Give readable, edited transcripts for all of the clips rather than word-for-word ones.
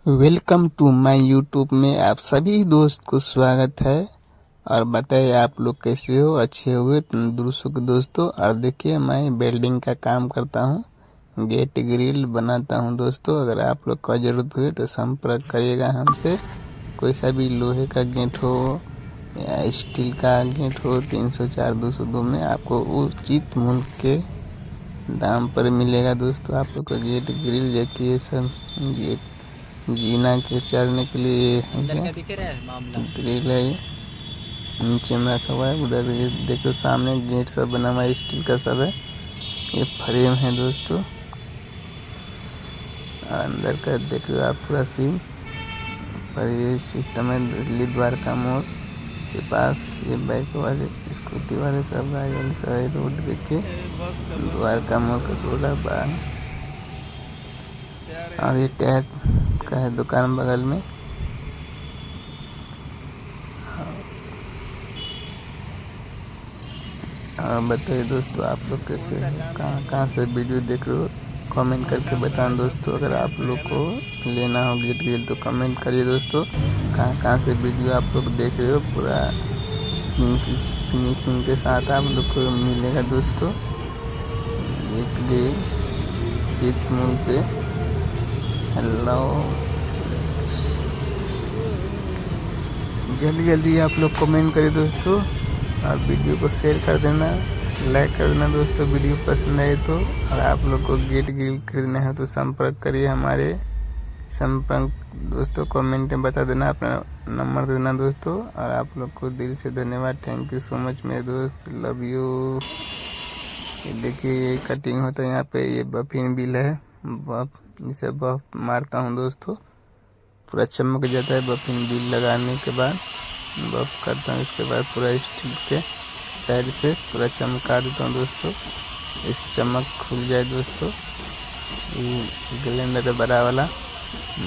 Welcome to my YouTube में आप सभी दोस्त को स्वागत है। और बताइए आप लोग कैसे हो, अच्छे हुए तंदुरुस्त हो दोस्तों। और देखिए मैं वेल्डिंग का काम करता हूँ, गेट ग्रिल बनाता हूँ दोस्तों। अगर आप लोग का ज़रूरत हुए तो संपर्क करिएगा हमसे। कोई सा भी लोहे का गेट हो या स्टील का गेट हो 304 202 में आपको उचित मूल्य के दाम पर मिलेगा दोस्तों। आप लोग को गेट ग्रिल जबकि ये सब गेट जीना के चढ़ने के लिए ग्रिल है, ये नीचे में रखा हुआ है। उधर ये देखो सामने गेट सब बना हुआ है, स्टील का सब है। ये फ्रेम है दोस्तों। और अंदर का देखो आप पूरा सीन। पर ये सिस्टम है दिल्ली द्वारका मोड़ के पास। ये बाइक वाले स्कूटी वाले सब गाड़ी वाले सब रोड देखे द्वारका मोड़ का रोड बाहर। और ये टायर का है दुकान बगल में। और बताइए दोस्तों आप लोग कैसे कहाँ से वीडियो देख रहे हो, कमेंट करके बताएं दोस्तों। अगर आप लोग को लेना हो गेट ग्रिल तो कमेंट करिए दोस्तों। कहाँ से वीडियो आप लोग देख रहे हो, पूरा फिनिशिंग के साथ आप लोग को मिलेगा दोस्तों। गेट ग्रिल उचित मूल्य पे। हेलो, जल्दी जल्दी आप लोग कमेंट करिए दोस्तों। और वीडियो को शेयर कर देना, लाइक कर देना दोस्तों वीडियो पसंद आए तो। और आप लोग को गेट ग्रिल खरीदना है तो संपर्क करिए हमारे। संपर्क दोस्तों कमेंट में बता देना, अपना नंबर देना दोस्तों। और आप लोग को दिल से धन्यवाद, थैंक यू सो मच मेरे दोस्त, लव यू। ये देखिए ये कटिंग होता है यहाँ पे। ये बफिन बिल है, बफ इसे बफ मारता हूँ दोस्तों, पूरा चमक जाता है बफिन बिल लगाने के बाद। बफ करता हूँ, इसके बाद पूरा स्टील के साइड से पूरा चमका देता हूँ दोस्तों। इस चमक खुल जाए दोस्तों। ये ग्लेंडर है बड़ा वाला,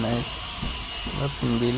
मैं बफिन बिल